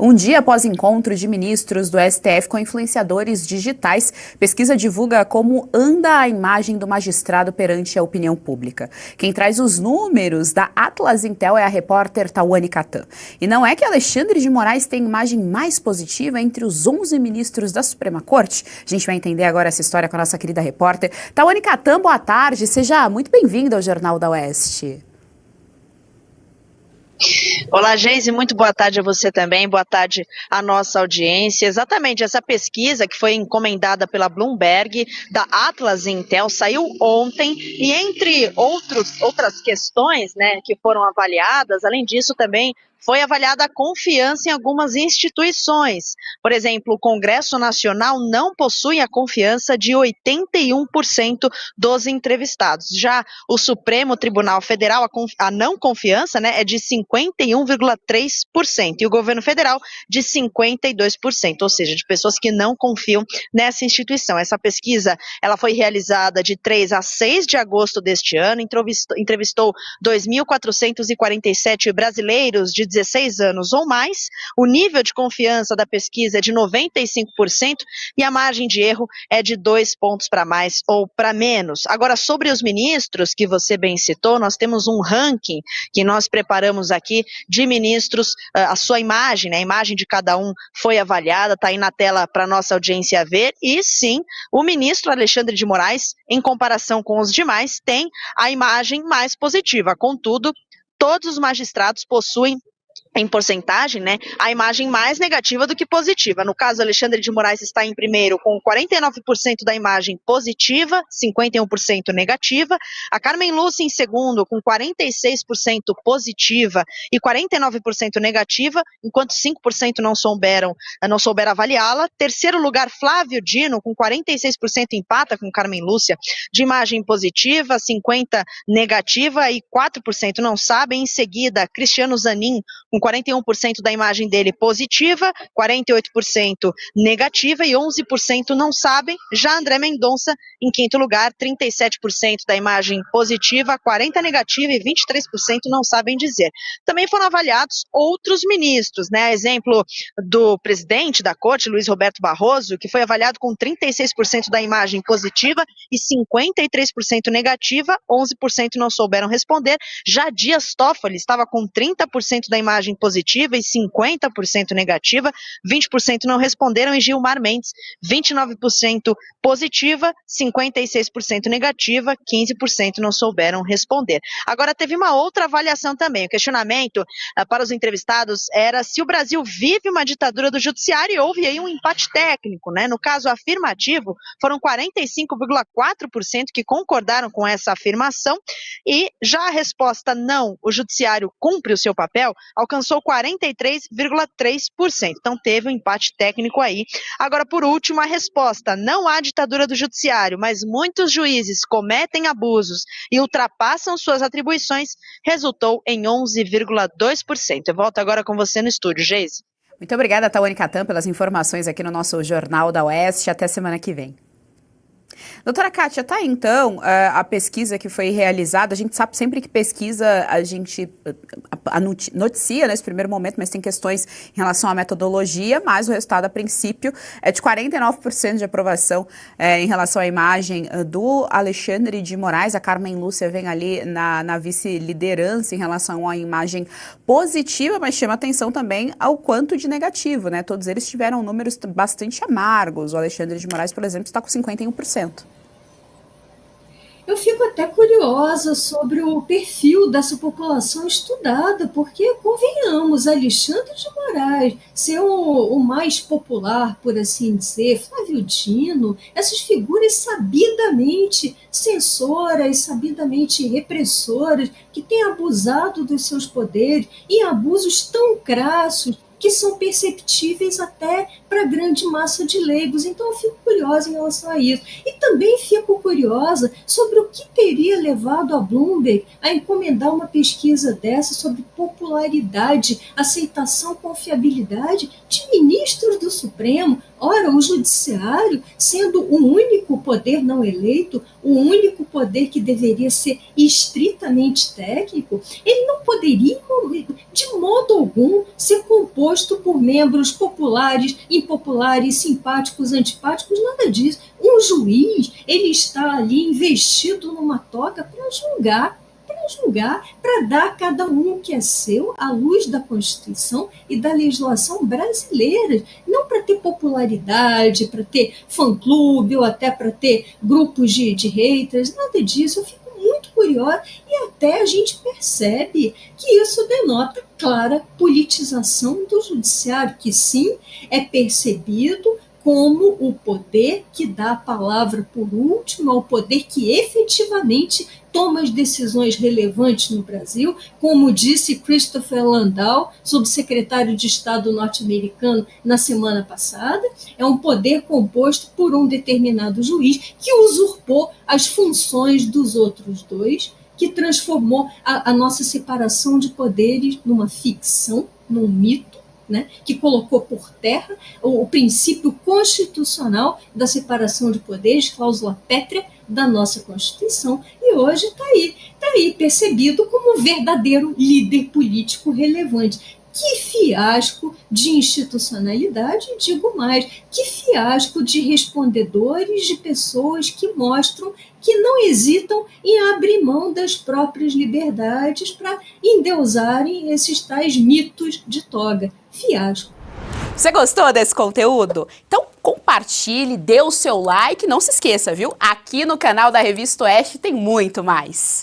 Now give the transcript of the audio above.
Um dia após encontro de ministros do STF com influenciadores digitais, pesquisa divulga como anda a imagem do magistrado perante a opinião pública. Quem traz os números da Atlas Intel é a repórter Tawane Catan. E não é que Alexandre de Moraes tem imagem mais positiva entre os 11 ministros da Suprema Corte? A gente vai entender agora essa história com a nossa querida repórter Tawane Catan. Boa tarde, seja muito bem-vinda ao Jornal da Oeste. Olá, Geise, muito boa tarde a você também, boa tarde à nossa audiência. Exatamente, essa pesquisa que foi encomendada pela Bloomberg, da Atlas Intel, saiu ontem e entre outras questões, né, que foram avaliadas, além disso também foi avaliada a confiança em algumas instituições. Por exemplo, o Congresso Nacional não possui a confiança de 81% dos entrevistados. Já o Supremo Tribunal Federal, a não confiança, né, é de 51,3% e o governo federal de 52%, ou seja, de pessoas que não confiam nessa instituição. Essa pesquisa ela foi realizada de 3 a 6 de agosto deste ano, entrevistou 2.447 brasileiros de 16 anos ou mais, o nível de confiança da pesquisa é de 95% e a margem de erro é de 2 pontos para mais ou para menos. Agora, sobre os ministros, que você bem citou, nós temos um ranking que nós preparamos aqui de ministros, a sua imagem, né, a imagem de cada um foi avaliada, está aí na tela para a nossa audiência ver, e sim, o ministro Alexandre de Moraes, em comparação com os demais, tem a imagem mais positiva. Contudo, todos os magistrados possuem em porcentagem, né, a imagem mais negativa do que positiva. No caso, Alexandre de Moraes está em primeiro com 49% da imagem positiva, 51% negativa. A Carmen Lúcia em segundo com 46% positiva e 49% negativa, enquanto 5% não souberam avaliá-la. Terceiro lugar, Flávio Dino com 46% empata com Carmen Lúcia de imagem positiva, 50% negativa e 4% não sabem. Em seguida, Cristiano Zanin com 41% da imagem dele positiva, 48% negativa e 11% não sabem. Já André Mendonça, em quinto lugar, 37% da imagem positiva, 40% negativa e 23% não sabem dizer. Também foram avaliados outros ministros, né? A exemplo do presidente da Corte, Luiz Roberto Barroso, que foi avaliado com 36% da imagem positiva e 53% negativa, 11% não souberam responder. Já Dias Toffoli estava com 30% da imagem positiva e 50% negativa, 20% não responderam, e Gilmar Mendes, 29% positiva, 56% negativa, 15% não souberam responder. Agora, teve uma outra avaliação também. O questionamento para os entrevistados era se o Brasil vive uma ditadura do judiciário, e houve aí um empate técnico, né? No caso afirmativo, foram 45,4% que concordaram com essa afirmação, e já a resposta não, o judiciário cumpre o seu papel, alcançou 43,3%. Então teve um empate técnico aí. Agora, por último, a resposta: não há ditadura do judiciário, mas muitos juízes cometem abusos e ultrapassam suas atribuições, resultou em 11,2%. Eu volto agora com você no estúdio, Geise. Muito obrigada, Tawane Catan, pelas informações aqui no nosso Jornal da Oeste. Até semana que vem. Doutora Kátia, tá aí então a pesquisa que foi realizada. A gente sabe sempre que pesquisa a gente noticia nesse primeiro momento, mas tem questões em relação à metodologia, mas o resultado a princípio é de 49% de aprovação em relação à imagem do Alexandre de Moraes. A Carmen Lúcia vem ali na vice-liderança em relação à imagem positiva, mas chama atenção também ao quanto de negativo, né? Todos eles tiveram números bastante amargos. O Alexandre de Moraes, por exemplo, está com 51%. Eu fico até curiosa sobre o perfil dessa população estudada, porque, convenhamos, Alexandre de Moraes ser o mais popular, por assim dizer, Flávio Dino, essas figuras sabidamente censoras, sabidamente repressoras, que têm abusado dos seus poderes, e abusos tão crassos que são perceptíveis até para a grande massa de leigos. Então eu fico curiosa em relação a isso. E também fico curiosa sobre o que teria levado a Bloomberg a encomendar uma pesquisa dessa sobre popularidade, aceitação, confiabilidade de ministros do Supremo. Ora, o Judiciário, sendo o único poder não eleito, o único poder que deveria ser estritamente técnico, ele não poderia, de modo algum, ser composto por membros populares, impopulares, simpáticos, antipáticos, nada disso. Um juiz, ele está ali investido numa toga para dar a cada um o que é seu à luz da Constituição e da legislação brasileira, não para ter popularidade, para ter fã-clube ou até para ter grupos de haters, nada disso. Eu fico muito curiosa e até a gente percebe que isso denota clara politização do judiciário, que sim, é percebido como o poder que dá a palavra por último, é o poder que efetivamente toma as decisões relevantes no Brasil, como disse Christopher Landau, subsecretário de Estado norte-americano, na semana passada. É um poder composto por um determinado juiz que usurpou as funções dos outros dois, que transformou a nossa separação de poderes numa ficção, num mito, né, que colocou por terra o princípio constitucional da separação de poderes, cláusula pétrea da nossa Constituição, e hoje está aí percebido como um verdadeiro líder político relevante. Que fiasco de institucionalidade, digo mais, que fiasco de respondedores, de pessoas que mostram que não hesitam em abrir mão das próprias liberdades para endeusarem esses tais mitos de toga. Fiasco. Você gostou desse conteúdo? Então compartilhe, dê o seu like, não se esqueça, viu? Aqui no canal da Revista Oeste tem muito mais.